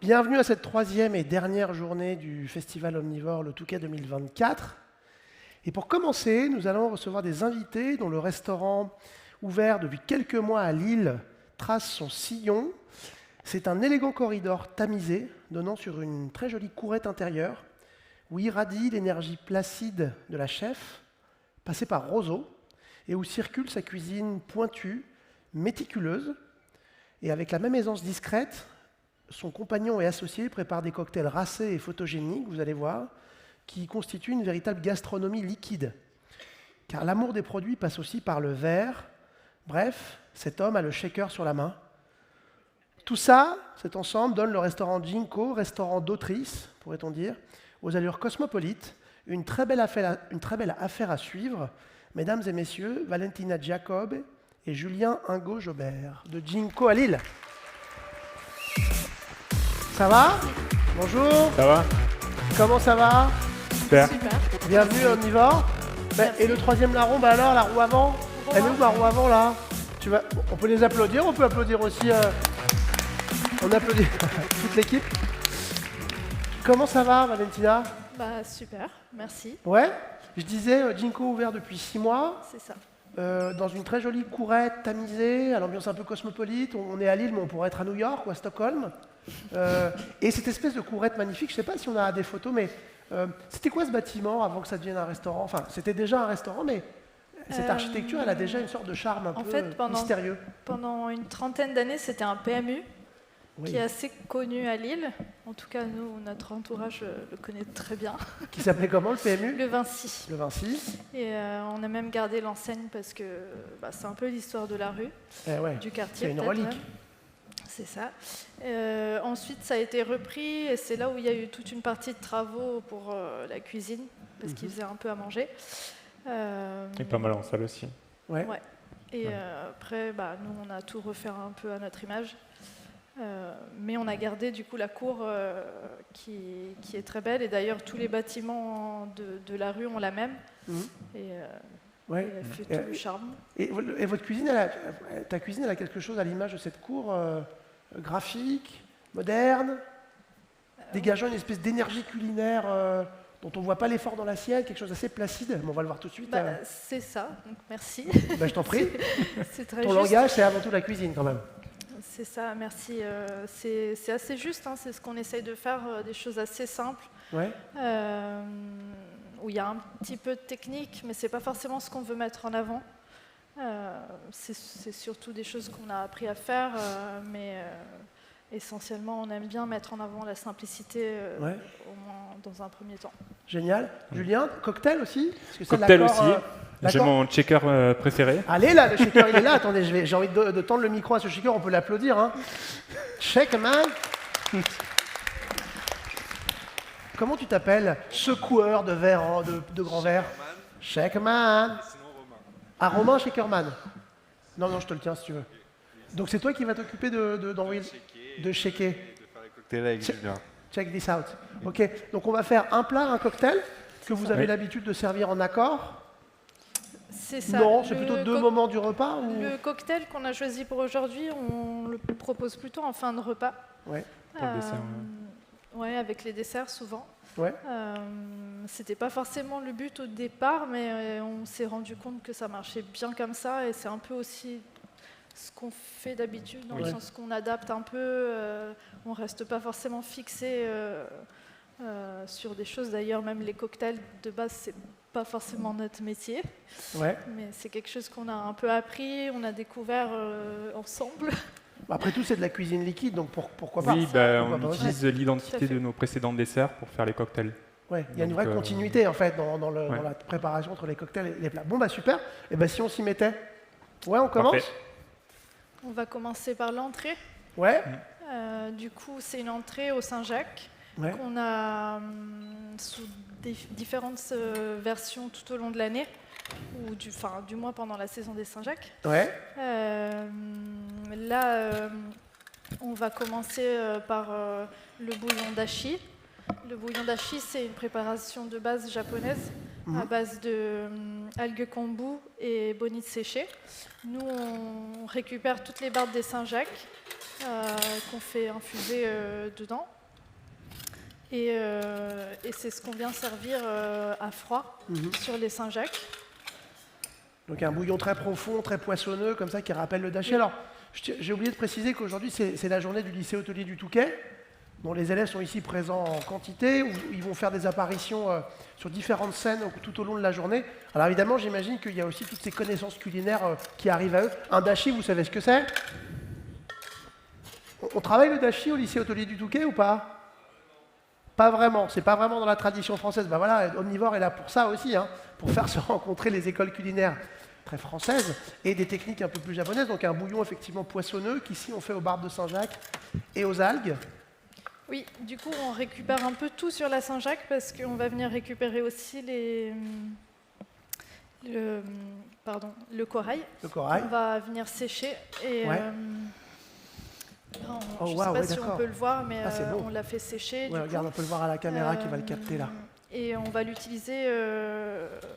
Bienvenue à cette troisième et dernière journée du Festival Omnivore, le Touquet 2024. Et pour commencer, nous allons recevoir des invités dont le restaurant, ouvert depuis quelques mois à Lille, trace son sillon. C'est un élégant corridor tamisé, donnant sur une très jolie courette intérieure, où irradie l'énergie placide de la chef, passée par Roseau, et où circule sa cuisine pointue, méticuleuse, et avec la même aisance discrète, son compagnon et associé prépare des cocktails racés et photogéniques, vous allez voir, qui constituent une véritable gastronomie liquide. Car l'amour des produits passe aussi par le verre. Bref, cet homme a le shaker sur la main. Tout ça, cet ensemble, donne le restaurant Ginko, restaurant d'autrice, pourrait-on dire, aux allures cosmopolites, une très belle affaire à suivre. Mesdames et messieurs, Valentina Jacob et Julien Ingo-Jobert, de Ginko à Lille. Ça va? Bonjour. Ça va? Comment ça va? Super. Bienvenue à Omnivore. Et le troisième larron, alors la roue avant? Elle est où ma roue avant là? On peut les applaudir, on peut applaudir aussi. On applaudit toute l'équipe. Comment ça va, Valentina? Super, merci. Ouais. Je disais, Ginko ouvert depuis 6 mois. C'est ça. Dans une très jolie courette tamisée, à l'ambiance un peu cosmopolite. On est à Lille, mais on pourrait être à New York ou à Stockholm. Et cette espèce de courette magnifique, je ne sais pas si on a des photos, mais c'était quoi ce bâtiment avant que ça devienne un restaurant? Enfin, c'était déjà un restaurant, mais cette architecture, elle a déjà une sorte de charme un peu mystérieux. Pendant une trentaine d'années, c'était un PMU Oui. qui est assez connu à Lille. En tout cas, nous, notre entourage le connaît très bien. Qui s'appelait comment, le PMU? Le Vinci. Le Vinci. Et on a même gardé l'enseigne parce que c'est un peu l'histoire de la rue, du quartier. C'est une relique. Même. C'est ça. Ensuite, ça a été repris et c'est là où il y a eu toute une partie de travaux pour la cuisine, parce qu'ils faisaient un peu à manger. Et pas mal en salle aussi. Ouais. Et après, nous, on a tout refait un peu à notre image. Mais on a gardé du coup la cour qui est très belle. Et d'ailleurs, tous les bâtiments de la rue ont la même. Et elle fait tout le charme. Et votre cuisine, ta cuisine, elle a quelque chose à l'image de cette cour graphique, moderne, dégageant une espèce d'énergie culinaire dont on ne voit pas l'effort dans l'assiette, quelque chose d'assez placide. Mais on va le voir tout de suite. C'est ça, donc merci. Je t'en prie. C'est très Ton juste. langage, c'est avant tout la cuisine quand même. C'est ça, merci. C'est assez juste, hein, c'est ce qu'on essaye de faire, des choses assez simples. Ouais. Où il y a un petit peu de technique, mais ce n'est pas forcément ce qu'on veut mettre en avant. C'est surtout des choses qu'on a appris à faire, mais essentiellement, on aime bien mettre en avant la simplicité, au moins dans un premier temps. Génial. Julien, cocktail aussi? Cocktail aussi. J'ai mon shaker préféré. Allez là, le shaker il est là. Attendez, j'ai envie de tendre le micro à ce shaker, on peut l'applaudir. Hein. Shake man. Comment tu t'appelles? Secoueur de verre, de grands verres. Shakerman. Ah, Romain Shakerman. Non, je te le tiens si tu veux. Donc c'est toi qui vas t'occuper d'envoyer, de shaker. De faire les cocktails avec Julien. Check this out. Ok, donc on va faire un plat, un cocktail que vous avez l'habitude de servir en accord. C'est ça. Non, c'est plutôt 2 moments du repas ou... Le cocktail qu'on a choisi pour aujourd'hui, on le propose plutôt en fin de repas. Ouais. Pour le dessert. Ouais, avec les desserts souvent. Ouais. C'était pas forcément le but au départ, mais on s'est rendu compte que ça marchait bien comme ça, et c'est un peu aussi ce qu'on fait d'habitude, dans le sens qu'on adapte un peu, on reste pas forcément fixé sur des choses. D'ailleurs, même les cocktails de base, c'est pas forcément notre métier, mais c'est quelque chose qu'on a un peu appris, on a découvert ensemble. Après tout, c'est de la cuisine liquide, donc pourquoi pas? Oui, on utilise l'identité de nos précédents desserts pour faire les cocktails. Ouais, il y a une vraie continuité en fait dans la préparation entre les cocktails et les plats. Bon, super. Et si on s'y mettait? Ouais, on commence? Parfait. On va commencer par l'entrée. Ouais. Du coup, c'est une entrée au Saint-Jacques qu'on a sous différentes versions tout au long de l'année, ou du moins pendant la saison des Saint-Jacques. Ouais. Là, on va commencer par le bouillon dashi. Le bouillon dashi, c'est une préparation de base japonaise à base de algues kombu et bonite séchée. Nous, on récupère toutes les barres des Saint-Jacques qu'on fait infuser dedans. Et c'est ce qu'on vient servir à froid sur les Saint-Jacques. Donc un bouillon très profond, très poissonneux, comme ça, qui rappelle le dashi. Alors, j'ai oublié de préciser qu'aujourd'hui, c'est la journée du lycée hôtelier du Touquet, dont les élèves sont ici présents en quantité, où ils vont faire des apparitions sur différentes scènes tout au long de la journée. Alors évidemment, j'imagine qu'il y a aussi toutes ces connaissances culinaires qui arrivent à eux. Un dashi, vous savez ce que c'est? On travaille le dashi au lycée hôtelier du Touquet ou pas? Pas vraiment, c'est pas vraiment dans la tradition française. Ben voilà, Omnivore est là pour ça aussi, hein, pour faire se rencontrer les écoles culinaires très françaises et des techniques un peu plus japonaises. Donc un bouillon effectivement poissonneux qu'ici on fait aux barbes de Saint-Jacques et aux algues. Oui, du coup on récupère un peu tout sur la Saint-Jacques parce qu'on va venir récupérer aussi le corail. Le corail. On va venir sécher et Ouais. je ne sais pas si on peut le voir, mais bon. on l'a fait sécher. Ouais, regarde, on peut le voir à la caméra qui va le capter là. Et on va l'utiliser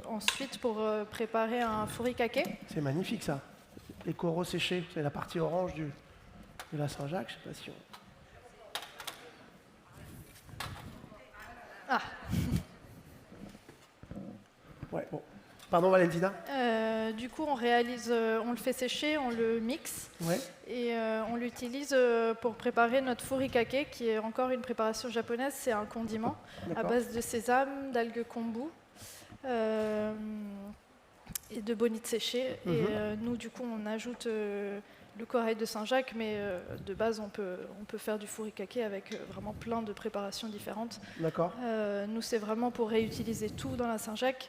ensuite pour préparer un furikake. C'est magnifique ça. Les coraux séchés, c'est la partie orange de la Saint-Jacques, je sais pas si on... Ah. Ouais, bon. Pardon Valentina. Du coup, on le fait sécher, on le mixe Ouais. et on l'utilise pour préparer notre furikake, qui est encore une préparation japonaise. C'est un condiment à base de sésame, d'algues kombu et de bonite séchée. Et nous, du coup, on ajoute le corail de Saint-Jacques, mais de base, on peut faire du furikake avec vraiment plein de préparations différentes. D'accord. Nous, c'est vraiment pour réutiliser tout dans la Saint-Jacques.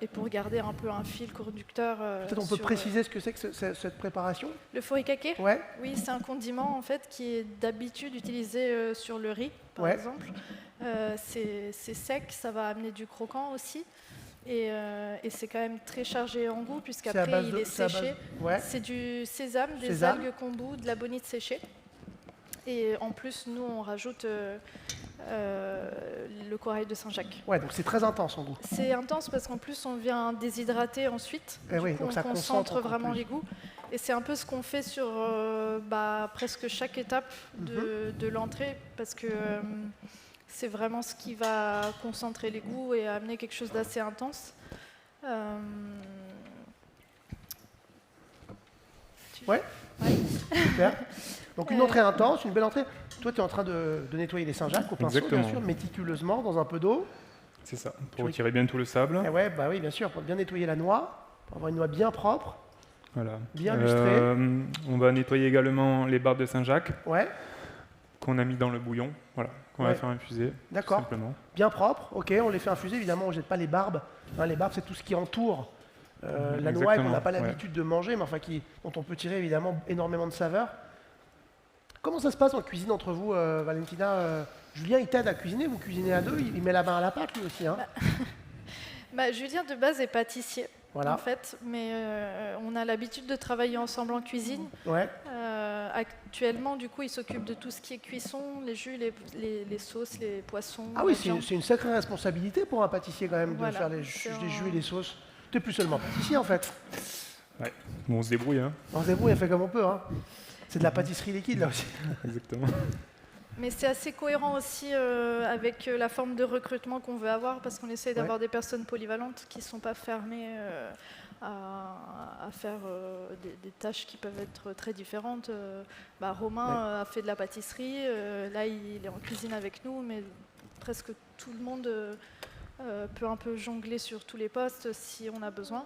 Et pour garder un peu un fil conducteur. Peut-être on peut préciser ce que c'est que cette préparation? Le furikake? Ouais. Oui, c'est un condiment en fait qui est d'habitude utilisé sur le riz, par exemple. C'est sec, ça va amener du croquant aussi. Et c'est quand même très chargé en goût puisqu'après il est séché. C'est du sésame, des algues kombu, de la bonite séchée. Et en plus, nous, on rajoute le corail de Saint-Jacques. Ouais, donc c'est très intense en goût. C'est intense parce qu'en plus, on vient déshydrater ensuite. Oui, donc on ça concentre vraiment plus. les goûts. Et c'est un peu ce qu'on fait sur presque chaque étape de l'entrée parce que c'est vraiment ce qui va concentrer les goûts et amener quelque chose d'assez intense. Ouais. Super. Donc une entrée intense, une belle entrée. Toi, tu es en train de nettoyer les Saint-Jacques au pinceau, bien sûr, méticuleusement, dans un peu d'eau. C'est ça, pour retirer bien tout le sable. Et ouais, bah oui, bien sûr, pour bien nettoyer la noix, pour avoir une noix bien propre, Voilà. bien lustrée. On va nettoyer également les barbes de Saint-Jacques Ouais, qu'on a mis dans le bouillon, voilà, qu'on va faire infuser. d'accord. Simplement. Bien propre, ok, on les fait infuser, évidemment, on ne jette pas les barbes. Hein, les barbes, c'est tout ce qui entoure la noix et qu'on n'a pas l'habitude de manger, mais enfin dont on peut tirer évidemment énormément de saveur. Comment ça se passe en cuisine entre vous, Valentina? Julien, il t'aide à cuisiner, vous cuisinez à deux, il met la main à la pâte lui aussi. Hein. Julien, de base, est pâtissier, voilà. en fait, mais on a l'habitude de travailler ensemble en cuisine. Ouais. Actuellement, du coup, il s'occupe de tout ce qui est cuisson, les jus, les sauces, les poissons. Ah oui, c'est une sacrée responsabilité pour un pâtissier quand même de faire les jus et les sauces. Tu n'es plus seulement pâtissier en fait. Ouais, bon, on se débrouille. Hein. On se débrouille, on fait comme on peut. Hein. C'est de la pâtisserie liquide là aussi. Exactement. Mais c'est assez cohérent aussi avec la forme de recrutement qu'on veut avoir, parce qu'on essaie d'avoir des personnes polyvalentes qui ne sont pas fermées à faire des tâches qui peuvent être très différentes. Romain a fait de la pâtisserie, là il est en cuisine avec nous, mais presque tout le monde peut un peu jongler sur tous les postes si on a besoin.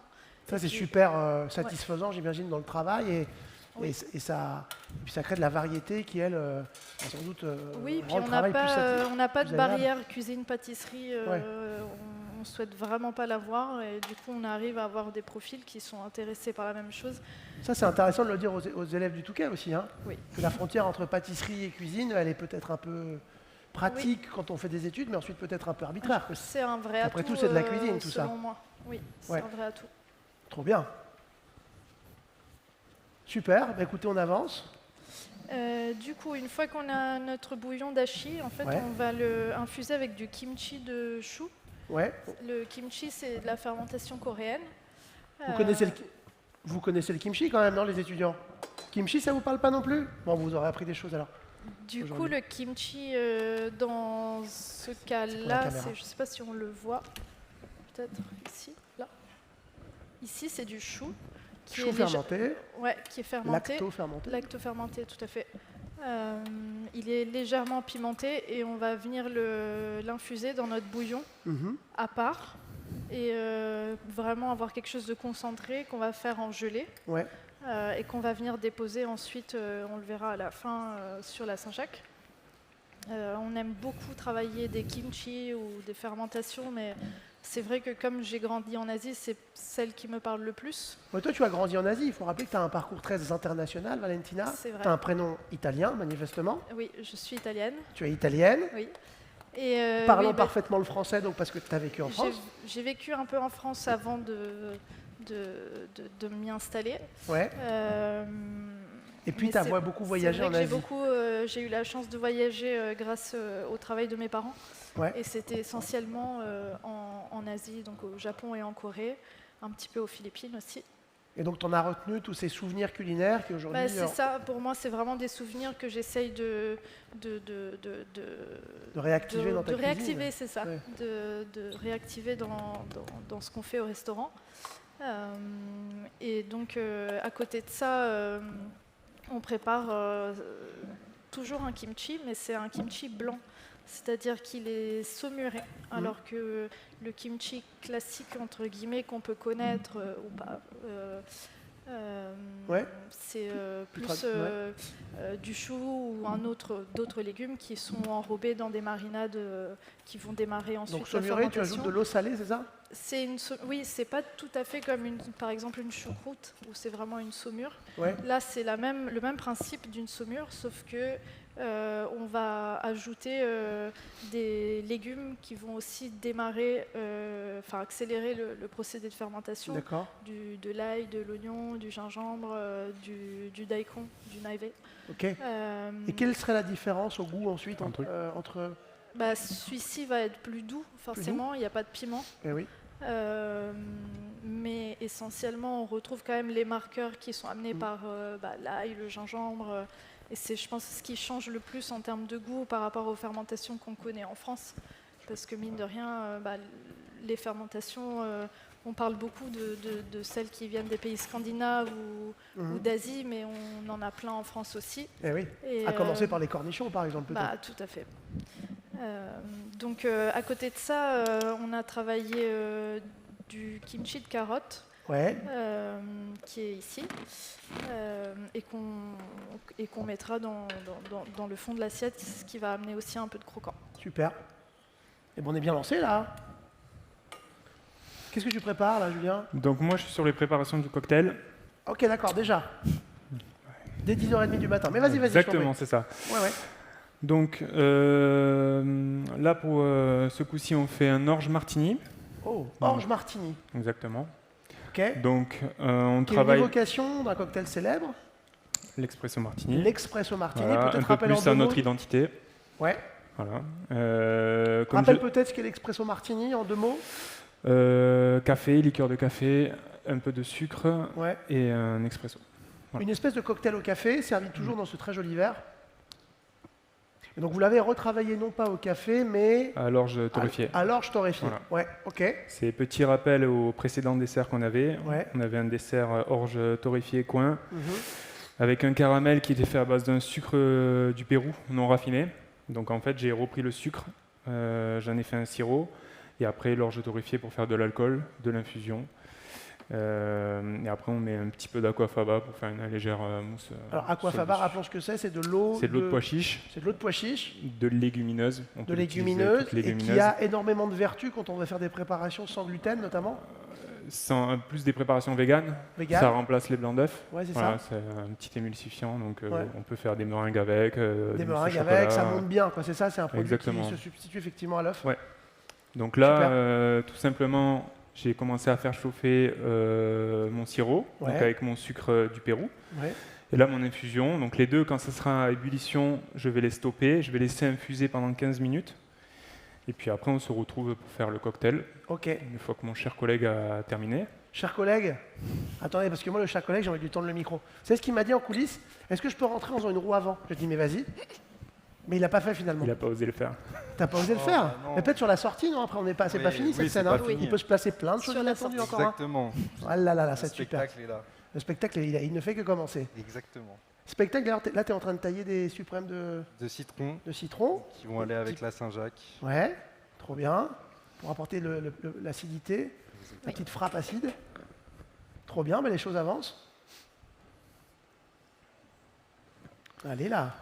Ça c'est super satisfaisant, j'imagine, dans le travail. Et ça crée de la variété qui, elle, sans doute, oui, puis rend le travail plus satisfaisant. on n'a pas de barrière cuisine-pâtisserie. On ne souhaite vraiment pas l'avoir. Et du coup, on arrive à avoir des profils qui sont intéressés par la même chose. Ça, c'est intéressant de le dire aux élèves du Touquet aussi. Hein, oui. Que la frontière entre pâtisserie et cuisine, elle est peut-être un peu pratique quand on fait des études, mais ensuite peut-être un peu arbitraire. C'est un vrai atout. Après tout, c'est de la cuisine, tout ça. Selon moi, oui, c'est un vrai atout. Trop bien. Super, écoutez, on avance. Du coup, une fois qu'on a notre bouillon dashi, en fait, on va le infuser avec du kimchi de chou. Ouais. Le kimchi, c'est de la fermentation coréenne. Vous connaissez le kimchi quand même, non, les étudiants? Kimchi, ça vous parle pas non plus? Bon, vous aurez appris des choses alors. Du coup, aujourd'hui. le kimchi, dans ce cas-là, caméra. je ne sais pas si on le voit, peut-être ici, là. Ici, c'est du chou qui Chou est fermenté, qui est fermenté, lacto-fermenté. lacto-fermenté, tout à fait. Il est légèrement pimenté et on va venir l'infuser dans notre bouillon Mhm. à part et vraiment avoir quelque chose de concentré qu'on va faire en gelée. Ouais. Et qu'on va venir déposer ensuite, on le verra à la fin, sur la Saint-Jacques. On aime beaucoup travailler des kimchi ou des fermentations, mais c'est vrai que comme j'ai grandi en Asie, c'est celle qui me parle le plus. Ouais, toi, tu as grandi en Asie. Il faut rappeler que tu as un parcours très international, Valentina. C'est vrai. Tu as un prénom italien, manifestement. Oui, je suis italienne, Tu es italienne. oui. Et, Parlons oui, bah, parfaitement le français, donc parce que tu as vécu en France. j'ai vécu un peu en France avant de m'y installer. Ouais. Et puis, Mais tu as c'est- beaucoup voyagé en C'est vrai Asie. que j'ai eu la chance de voyager grâce au travail de mes parents. Ouais. Et c'était essentiellement en Asie, donc au Japon et en Corée, un petit peu aux Philippines aussi. Et donc, tu en as retenu tous ces souvenirs culinaires qui aujourd'hui. Bah, c'est ça, pour moi, c'est vraiment des souvenirs que j'essaye de réactiver dans ta de réactiver, cuisine. c'est ça, Ouais. de réactiver dans ce qu'on fait au restaurant. Et donc, à côté de ça, on prépare toujours un kimchi, mais c'est un kimchi blanc. C'est-à-dire qu'il est saumuré, alors que le kimchi classique, entre guillemets, qu'on peut connaître ou pas, Ouais. c'est plus ouais. du chou ou d'autres légumes qui sont enrobés dans des marinades qui vont démarrer ensuite Donc, la saumuré, tu fermentation. ajoutes de l'eau salée, c'est ça? Oui, c'est pas tout à fait comme par exemple une choucroute où c'est vraiment une saumure. Ouais. Là, c'est le même principe d'une saumure, sauf que on va ajouter des légumes qui vont aussi démarrer, accélérer le procédé de fermentation. D'accord. De l'ail, de l'oignon, du gingembre, du daikon, du navet. Ok. Et quelle serait la différence au goût ensuite entre... Celui-ci va être plus doux, forcément, il n'y a pas de piment. Eh oui. Mais essentiellement, on retrouve quand même les marqueurs qui sont amenés par l'ail, le gingembre. Et c'est, je pense, ce qui change le plus en termes de goût par rapport aux fermentations qu'on connaît en France. Parce que mine de rien, les fermentations, on parle beaucoup de celles qui viennent des pays scandinaves ou d'Asie, mais on en a plein en France aussi. Eh oui. Et, À commencer par les cornichons, par exemple, peut-être. tout à fait. Donc, à côté de ça, on a travaillé du kimchi de carotte. Ouais. Qui est ici, et qu'on mettra dans le fond de l'assiette, ce qui va amener aussi un peu de croquant. Super. Et bon, on est bien lancé là. Qu'est-ce que tu prépares là, Julien? Donc moi, je suis sur les préparations du cocktail. Ok, d'accord, déjà. Dès 10h30 du matin. Mais vas-y, vas-y. Exactement, c'est ça. Ouais, ouais. Donc là, pour ce coup-ci, on fait un orge martini. Oh, orge martini. Exactement. Ok. Donc on Qui est une travaille évocation d'un cocktail célèbre. l'expresso martini. L'espresso martini. Voilà, Peut-être un peu rappelle en plus deux à mots. notre identité. Ouais. Voilà. Rappelle peut-être ce qu'est l'expresso martini en deux mots. Café, liqueur de café, un peu de sucre Ouais. et un expresso. Voilà. Une espèce de cocktail au café, servi toujours dans ce très joli verre. Et donc vous l'avez retravaillé non pas au café, mais À l'orge torréfié. à l'orge torréfié. Voilà. Ouais, ok. C'est petit rappel au précédent dessert qu'on avait. Ouais. On avait un dessert orge torréfié coin Mhm. avec un caramel qui était fait à base d'un sucre du Pérou non raffiné. Donc en fait, j'ai repris le sucre, j'en ai fait un sirop et après l'orge torréfié pour faire de l'alcool, de l'infusion. Et après, on met un petit peu d'aquafaba pour faire une légère mousse. Alors aquafaba, rappelons ce que c'est de l'eau. C'est de l'eau de pois chiche, C'est de l'eau de pois chiche, de légumineuse. On de peut l'utiliser, légumineuses, toutes et qui légumineuses. a énormément de vertus quand on va faire des préparations sans gluten notamment. Plus des préparations véganes, Vegan. ça remplace les blancs d'œufs. Ouais, c'est Voilà, ça. c'est un petit émulsifiant, donc Ouais. on peut faire des meringues avec. Des mousse au meringues chocolat. avec, ça monte bien, quoi. C'est ça, c'est un produit Exactement. qui se substitue effectivement à l'œuf. Ouais. Donc là, Super. tout simplement, j'ai commencé à faire chauffer mon sirop, donc Ouais. avec mon sucre du Pérou. Ouais. Et là, mon infusion. Donc les deux, quand ça sera à ébullition, je vais les stopper. Je vais laisser infuser pendant 15 minutes. Et puis après, on se retrouve pour faire le cocktail, Ok. une fois que mon cher collègue a terminé. Cher collègue, attendez, parce que moi, le cher collègue, j'ai envie de lui tendre le micro. Vous savez ce qu'il m'a dit en coulisses? Est-ce que je peux rentrer en faisant une roue avant? Je lui ai dit, mais vas-y. Mais il n'a pas fait finalement. Il n'a pas osé le faire. T'as pas osé le Oh, faire bah non. mais peut-être sur la sortie, non? Après, c'est pas Oui, fini oui, cette c'est scène. pas hein. fini. Il peut se placer plein de choses Sur la inattendues sortie. encore. Hein. Exactement. Ah là là là, Le c'est super. spectacle est là. Le spectacle, il ne fait que commencer. Exactement. Spectacle, d'ailleurs, là, tu es en train de tailler des suprêmes De citron de citron. qui vont aller avec la Saint-Jacques. Ouais, trop bien. Pour apporter l'acidité, la petite frappe acide. Trop bien, mais les choses avancent. Allez là.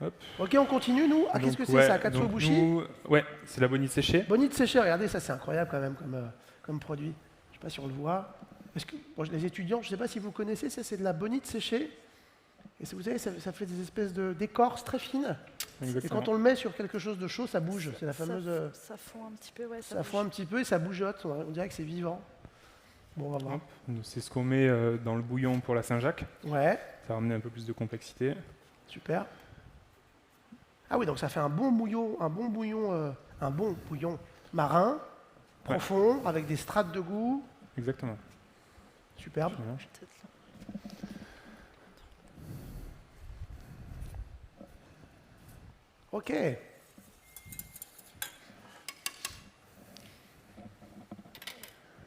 Hop. Ok, on continue, nous. Ah, qu'est-ce que c'est ouais, ça? donc Katsuobushi nous- Ouais, c'est la bonite séchée. Bonite séchée, regardez, ça c'est incroyable quand même comme produit. Je ne sais pas si on le voit. Bon, les étudiants, je ne sais pas si vous connaissez, ça c'est de la bonite séchée. Et vous savez, ça fait des espèces d'écorce très fines. Et Exactement. quand on le met sur quelque chose de chaud, ça bouge. C'est la fameuse. Ça fond un petit peu, ouais. Ça fond un petit peu et ça bougeote. On dirait que c'est vivant. Bon, on va voir. Hop. Donc, c'est ce qu'on met dans le bouillon pour la Saint-Jacques. Ouais, Ça va amener un peu plus de complexité. super. Ah oui, donc ça fait un bon bouillon marin, profond, avec des strates de goût. Exactement. Superbe. Voilà. Peut-être là. Ok.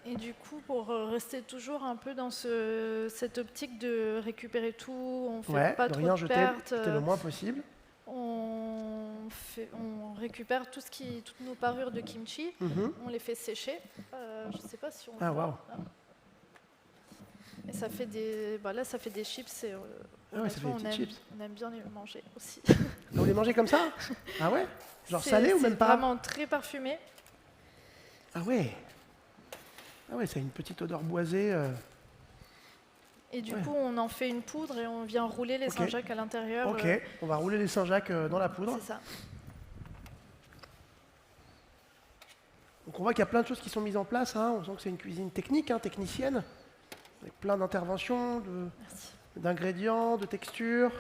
Et du coup, pour rester toujours un peu dans cette optique de récupérer tout, on fait Ouais, pas de trop rien de jeter, pertes, jeter le moins possible. on récupère toutes nos parures de kimchi, Mhm. on les fait sécher. Je sais pas si on Ah, voit, waouh. là. Et ça fait là, ça fait des chips. Et, Ah ouais, ça fait des petites chips. on aime bien les manger aussi. Vous les mangez comme ça? Ah ouais? Genre C'est- salé ou même C'est pas? vraiment très parfumé. Ah ouais. Ah ouais, ça a une petite odeur boisée. Et du Ouais. coup, on en fait une poudre et on vient rouler les Ok. Saint-Jacques à l'intérieur. Ok, on va rouler les Saint-Jacques dans la poudre. C'est ça. Donc on voit qu'il y a plein de choses qui sont mises en place. Hein. On sent que c'est une cuisine technique, hein, technicienne, avec plein d'interventions, Merci. d'ingrédients, de textures,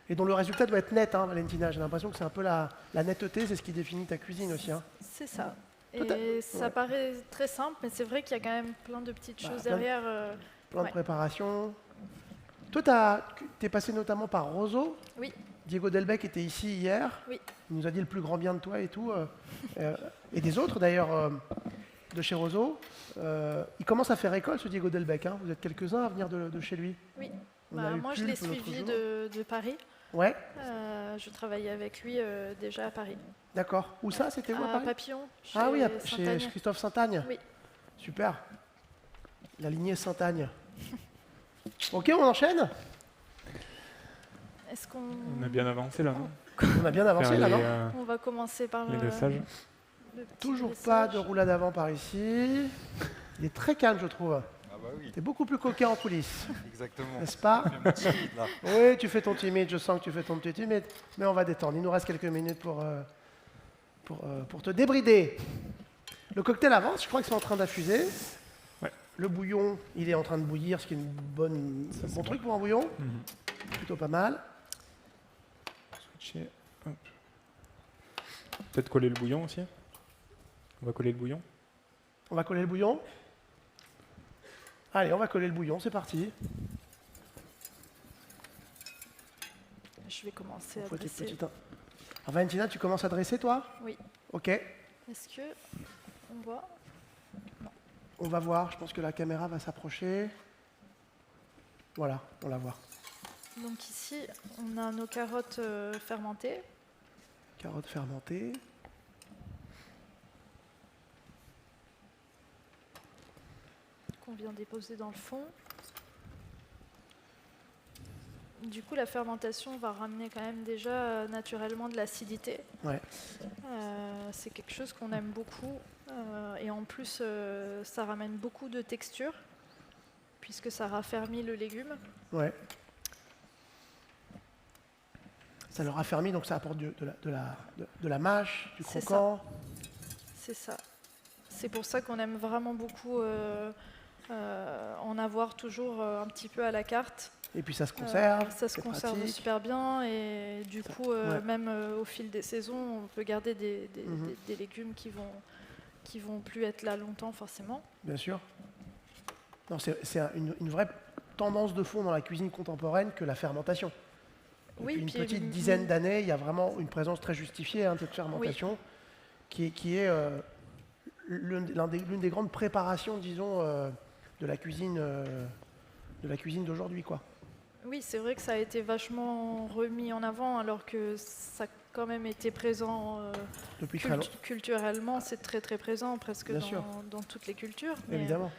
et dont le résultat doit être net, hein, Valentina. J'ai l'impression que c'est un peu la netteté, c'est ce qui définit ta cuisine aussi. Hein. C'est ça. Toi, Et ça ouais. paraît très simple, mais c'est vrai qu'il y a quand même plein de petites Bah, choses plein de- derrière. Plein de Ouais. préparation. Toi, t'es passé notamment par Roseau. Oui. Diego Delbecq était ici hier. Oui. Il nous a dit le plus grand bien de toi et tout. Et des autres d'ailleurs de chez Roseau. Il commence à faire école, ce Diego Delbecq. Hein. Vous êtes quelques-uns à venir de chez lui. Oui. On a Bah, eu moi, je l'ai Pulpe l'autre suivi jour. de Paris. Ouais, Je travaillais avec lui déjà à Paris. d'accord. Où ça? C'était où à À Paris? Papillon, Ah oui, chez chez Saint-Agne. Christophe Saint-Agne. Oui. Super. La lignée Saint-Agne. Ok, on enchaîne. Est-ce qu'on On a bien avancé là, non? On a bien avancé Faire là, les, non on va commencer par les dressages. le petit Toujours dressage. pas de roulade avant par ici. Il est très calme, je trouve. Ah bah oui, T'es beaucoup plus coquin en coulisses, exactement. n'est-ce pas? Je fais mon timide, là. Oui, tu fais ton timide, je sens que tu fais ton petit timide, mais on va détendre. Il nous reste quelques minutes pour te débrider. Le cocktail avance, je crois qu'ils sont en train d'infuser. Ouais. Le bouillon, il est en train de bouillir, ce qui est un bon c'est truc pour un bouillon. Mhm. Plutôt pas mal. Switcher. Hop. Peut-être coller le bouillon aussi. On va coller le bouillon. On va coller le bouillon. Allez, on va coller le bouillon, c'est parti. Je vais commencer à Faut tes dresser. petites- Alors, Valentina, tu commences à dresser, toi? Oui. Ok, Est-ce que on voit? on va voir. Je pense que la caméra va s'approcher. Voilà, on la voit. Donc ici, on a nos carottes fermentées. Carottes fermentées. Qu'on vient déposer dans le fond. Du coup, la fermentation va ramener quand même déjà naturellement de l'acidité. Ouais. C'est quelque chose qu'on aime beaucoup. Et en plus, ça ramène beaucoup de texture, puisque ça raffermit le légume. Ouais. Ça le raffermit, donc ça apporte de la mâche, du C'est croquant. C'est ça. C'est pour ça qu'on aime vraiment beaucoup en avoir toujours un petit peu à la carte. Et puis ça se conserve. Ça se c'est conserve pratique. super bien et du Ça- coup, ouais. même au fil des saisons, on peut garder des Mhm. des légumes qui vont plus être là longtemps forcément. Bien sûr. Non, c'est une vraie tendance de fond dans la cuisine contemporaine que la fermentation. Oui, Depuis une puis, petite dizaine d'années, il y a vraiment une présence très justifiée de cette fermentation qui est l'une des grandes préparations, disons, de la cuisine d'aujourd'hui, quoi. Oui, c'est vrai que ça a été vachement remis en avant, alors que ça a quand même été présent Depuis très longtemps, culturellement, c'est très très présent presque Bien sûr. dans toutes les cultures. évidemment.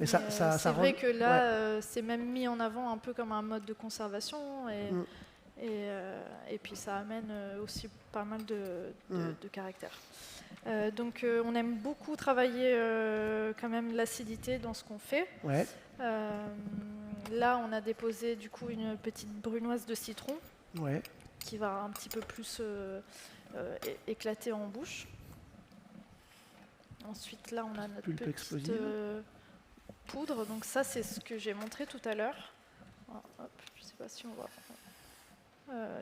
Mais Mais, c'est vrai que là, c'est même mis en avant un peu comme un mode de conservation, Mm. et puis ça amène aussi pas mal de caractère. Donc on aime beaucoup travailler quand même l'acidité dans ce qu'on fait. Ouais. Là, on a déposé du coup une petite brunoise de citron Ouais. qui va un petit peu plus éclater en bouche. Ensuite, là, on a notre Pulpe petite explosive. poudre. Donc ça, c'est ce que j'ai montré tout à l'heure. Ah, hop, je ne sais pas si on voit.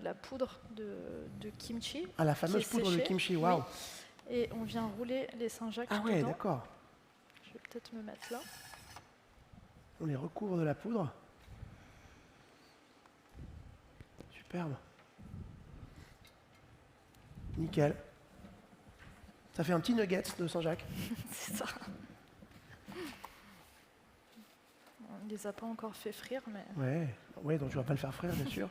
La poudre de kimchi. Ah, la fameuse qui est poudre de séchée. kimchi, waouh. Oui. Et on vient rouler les Saint-Jacques Ah ouais, dedans. d'accord. Je vais peut-être me mettre là. On les recouvre de la poudre. Superbe. Nickel. Ça fait un petit nugget de Saint-Jacques. C'est ça. On ne les a pas encore fait frire, mais... Ouais, donc tu vas pas le faire frire, bien sûr.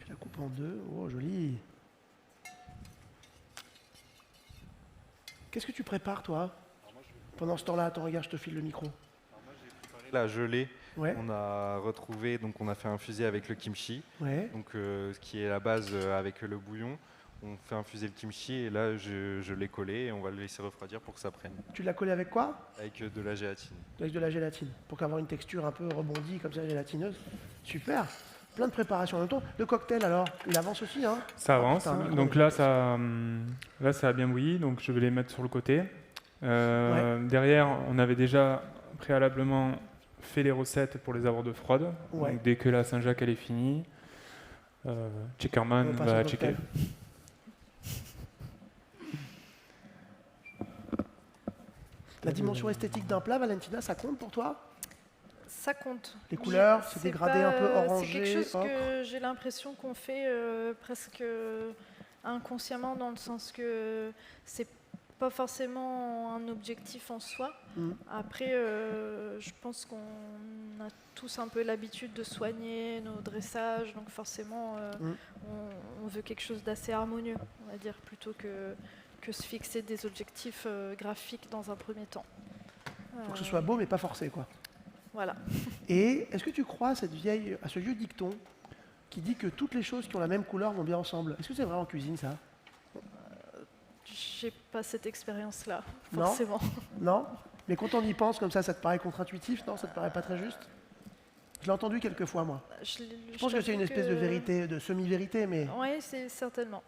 Je la coupe en deux. Oh, joli. Qu'est-ce que tu prépares, toi? Pendant ce temps-là, attends, regarde, je te file le micro. La gelée, Ouais, on a retrouvé, donc on a fait infuser avec le kimchi, ouais. donc ce qui est la base avec le bouillon. On fait infuser le kimchi et là je l'ai collé et on va le laisser refroidir pour que ça prenne Tu l'as collé avec quoi? avec de la gélatine. Avec de la gélatine, pour avoir une texture un peu rebondie, comme ça, gélatineuse. Super. Plein de préparations en même temps. Le cocktail, alors, il avance aussi, hein? Ça avance. putain, micro. Donc là, ça a bien bouilli. Donc je vais les mettre sur le côté. Derrière, on avait déjà préalablement fait les recettes pour les avoir de froide. Ouais. Donc dès que la Saint-Jacques elle est finie, Checkerman On passe va au checker. cocktail. La dimension esthétique d'un plat, Valentina, ça compte pour toi? Ça compte. Les couleurs, Mais c'est c'est dégradé un peu pas- orangé, C'est quelque chose ocre. que j'ai l'impression qu'on fait presque inconsciemment, dans le sens que c'est pas forcément un objectif en soi. Mm. Après, je pense qu'on a tous un peu l'habitude de soigner nos dressages, donc forcément, on veut quelque chose d'assez harmonieux, on va dire, plutôt que se fixer des objectifs graphiques dans un premier temps. Faut que ce soit beau, mais pas forcé, quoi. Voilà. Et est-ce que tu crois à ce vieux dicton qui dit que toutes les choses qui ont la même couleur vont bien ensemble? Est-ce que c'est vrai en cuisine, ça? J'ai pas cette expérience-là, Non. forcément. Non? Mais quand on y pense comme ça te paraît contre-intuitif? Non, ça te paraît pas très juste? Je l'ai entendu quelques fois, moi. Je pense que c'est une espèce de vérité, de semi-vérité, mais Oui, c'est certainement.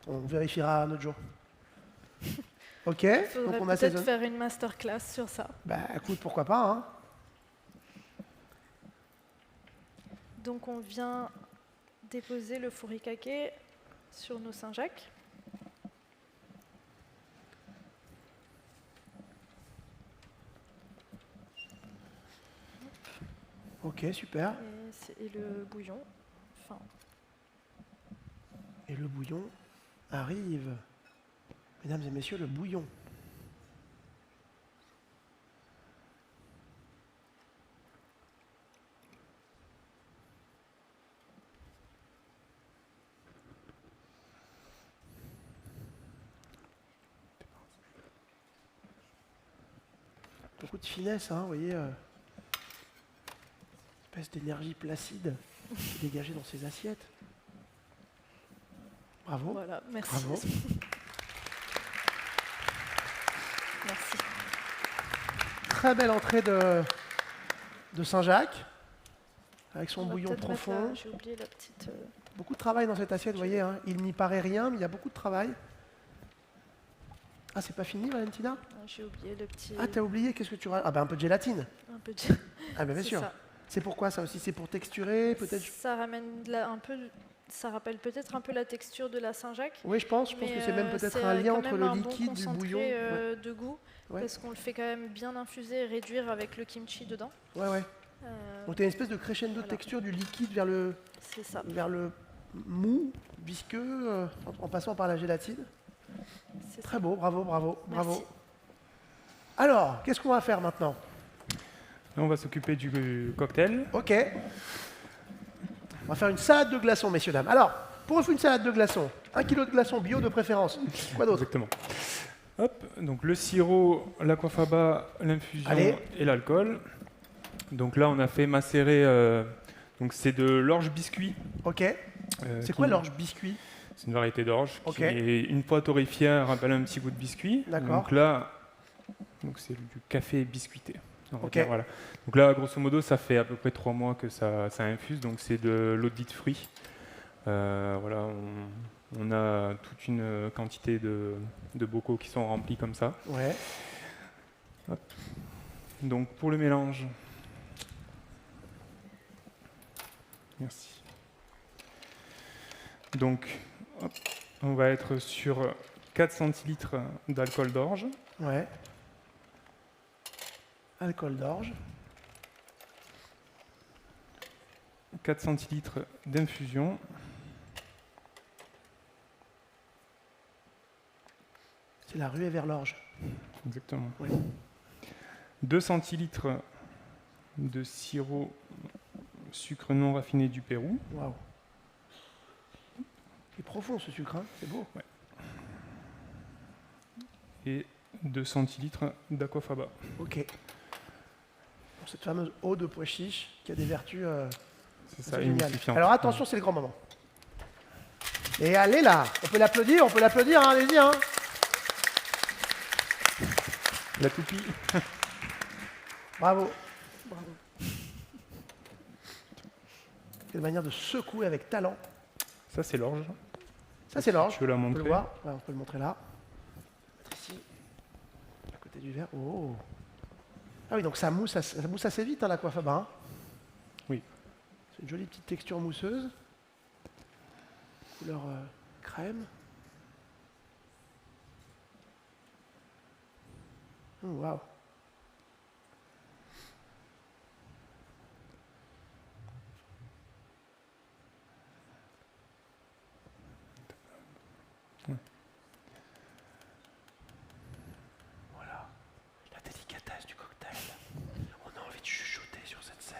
on vérifiera un autre jour. Ok, Il donc faudrait on peut-être assaisonne. faire une masterclass sur ça. Bah écoute, pourquoi pas, hein? Donc on vient déposer le furikake sur nos Saint-Jacques. Ok, super. Et le bouillon. Enfin, Et le bouillon arrive. Mesdames et messieurs, le bouillon. Beaucoup de finesse, hein, vous voyez. Espèce d'énergie placide qui est dégagée dans ces assiettes. Bravo. voilà, merci. Bravo. Merci. Très belle entrée de Saint-Jacques, avec son On va bouillon peut-être mettre profond. là, j'ai oublié la petite... Beaucoup de travail dans cette assiette, vous voyez. Hein. Il n'y paraît rien, mais il y a beaucoup de travail. Ah, c'est pas fini, Valentina? J'ai oublié le petit... Ah, t'as oublié, qu'est-ce que tu rajoutes? Ah, ben un peu de gélatine. un peu de... Ah, ben bien C'est sûr. ça. C'est pourquoi ça aussi? C'est pour texturer, peut-être? Ça ramène ça rappelle peut-être un peu la texture de la Saint-Jacques. Oui, je pense que c'est même peut-être un lien entre le liquide du bouillon. De goût, Ouais. parce qu'on le fait quand même bien infuser et réduire avec le kimchi dedans. Ouais. Donc tu as une espèce de crescendo de Voilà. texture du liquide vers le C'est ça. mou, visqueux, en passant par la gélatine. C'est ça. Très beau, bravo. Merci. Alors, qu'est-ce qu'on va faire maintenant? Là, on va s'occuper du cocktail. Ok. On va faire une salade de glaçons, messieurs, dames. Alors, pour une salade de glaçons, 1 kg de glaçons bio de préférence. Quoi d'autre? Exactement. Hop, donc le sirop, l'aquafaba, l'infusion Allez. et l'alcool. Donc là, on a fait macérer. Donc c'est de l'orge biscuit. Ok. C'est qui- quoi l'orge biscuit? C'est une variété d'orge Ok. qui est une fois torréfiée, rappelle un petit goût de biscuit. D'accord. Donc là, c'est du café biscuité. On va Ok. dire, voilà. Donc là, grosso modo, ça fait à peu près 3 mois que ça infuse. Donc c'est de l'eau de fruits. Voilà, on a toute une quantité de bocaux qui sont remplis comme ça. Ouais. Donc pour le mélange, merci. Donc hop, on va être sur 4 centilitres d'alcool d'orge, Ouais. Alcool d'orge. 4 centilitres d'infusion, C'est la ruée vers l'orge. exactement. Oui. 2 centilitres de sirop sucre non raffiné du Pérou, Waouh. C'est profond ce sucre, hein, c'est beau. et 2 centilitres d'aquafaba. Ok. Pour cette fameuse eau de pois chiche qui a des vertus C'est ça, géniales. émulsifiant. Alors attention, c'est le grand moment. Et allez là, on peut l'applaudir, hein, allez-y. Hein. La toupie. Bravo. Quelle manière de secouer avec talent. Ça, c'est l'orge. Ça, c'est l'orge. Je peux la On peut montrer. le voir. Ouais, on peut le montrer là. Mettre ici, à côté du verre. Oh. Ah oui, donc ça mousse assez vite, hein, l'aquafaba. Hein. Oui. C'est une jolie petite texture mousseuse. Couleur crème. Waouh. Voilà. La délicatesse du cocktail. On a envie de chuchoter sur cette scène.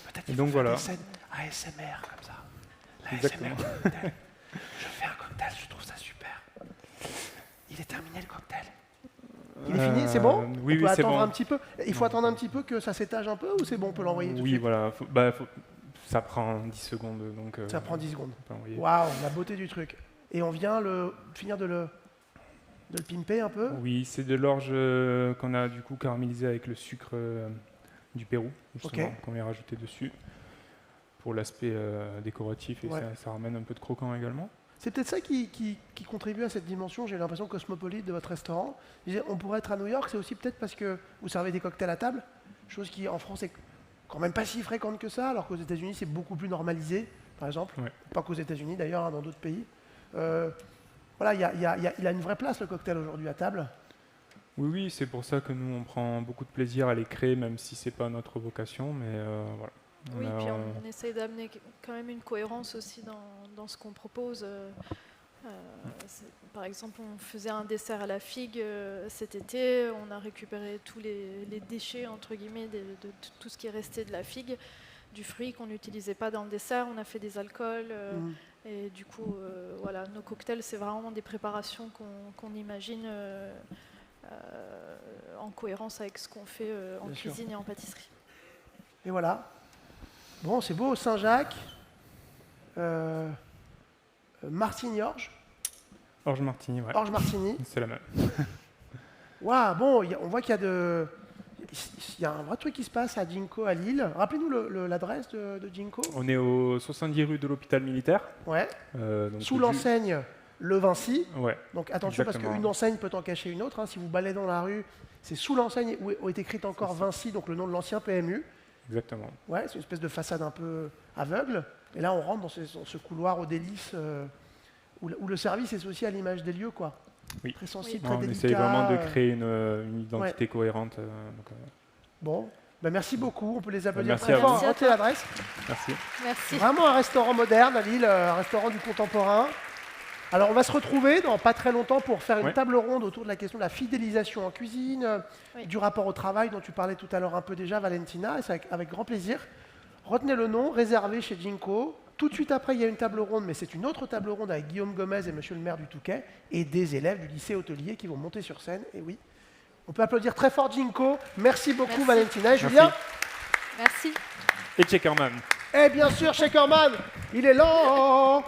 Peut-être Et qu'il donc faut faire voilà. des scènes ASMR comme ça. Exactement. L'ASMR du cocktail. Je fais un cocktail, je trouve ça super. Il est terminé le cocktail. Il est fini, c'est bon? Oui, On peut oui, c'est attendre bon. un petit peu. Il faut attendre un petit peu que ça s'étage un peu ou c'est bon, on peut l'envoyer tout de Oui, suite? voilà. Ça prend 10 secondes. Donc, Ça prend 10 secondes. on peut envoyer. Waouh, la beauté du truc. Et on vient finir de le pimper un peu? Oui, c'est de l'orge qu'on a du coup caramélisé avec le sucre du Pérou, justement, Ok. qu'on vient rajouter dessus pour l'aspect décoratif et Ouais. ça ramène un peu de croquant également. C'est peut-être ça qui contribue à cette dimension, j'ai l'impression, cosmopolite de votre restaurant. Je disais, on pourrait être à New York, c'est aussi peut-être parce que vous servez des cocktails à table, chose qui en France est quand même pas si fréquente que ça, alors qu'aux États-Unis c'est beaucoup plus normalisé, par exemple. Ouais. Pas qu'aux États-Unis d'ailleurs, hein, dans d'autres pays. Voilà, il a une vraie place le cocktail aujourd'hui à table. Oui, oui, c'est pour ça que nous on prend beaucoup de plaisir à les créer, même si c'est pas notre vocation, mais voilà. Oui, a- puis on essaye d'amener quand même une cohérence aussi dans ce qu'on propose. Par exemple, on faisait un dessert à la figue cet été, on a récupéré tous les déchets, entre guillemets, de tout ce qui est resté de la figue, du fruit qu'on n'utilisait pas dans le dessert, on a fait des alcools, et du coup, voilà, nos cocktails, c'est vraiment des préparations qu'on imagine en cohérence avec ce qu'on fait en Bien sûr. cuisine et en pâtisserie. Et voilà. Bon, c'est beau, Saint-Jacques, Martigny-Orge, Orge martini, ouais. Orge Martigny. C'est la même. Waouh, bon, on voit qu'il y a un vrai truc qui se passe à Ginkgo à Lille. Rappelez-nous l'adresse de Ginkgo. On est au 70 rue de l'hôpital militaire. Ouais. Donc Sous l'enseigne Le Vinci. Ouais. Donc attention Exactement. parce qu'une enseigne peut en cacher une autre. Hein. Si vous baladez dans la rue, c'est sous l'enseigne où est écrite encore Vinci, donc le nom de l'ancien PMU. Exactement. Ouais, c'est une espèce de façade un peu aveugle. Et là, on rentre dans ce couloir aux délices où le service est aussi à l'image des lieux, quoi. Oui. Très sensible, Ouais, très on délicat. essaye vraiment de créer une identité cohérente. Bon, ben merci beaucoup. On peut les applaudir Merci très à fort. vous. Retenez l'adresse. Merci. Merci. Vraiment un restaurant moderne à Lille, un restaurant du contemporain. Alors, on va se retrouver dans pas très longtemps pour faire une Ouais. table ronde autour de la question de la fidélisation en cuisine, Oui. du rapport au travail dont tu parlais tout à l'heure un peu déjà, Valentina, et c'est avec grand plaisir. Retenez le nom, réservé chez Ginko. Tout de suite après, il y a une table ronde, mais c'est une autre table ronde avec Guillaume Gomez et monsieur le maire du Touquet, et des élèves du lycée hôtelier qui vont monter sur scène. Et oui, on peut applaudir très fort Ginko. Merci beaucoup, Merci. Valentina. Et Julien. Merci. Et Checkerman. Et bien sûr, Shakerman, il est lent.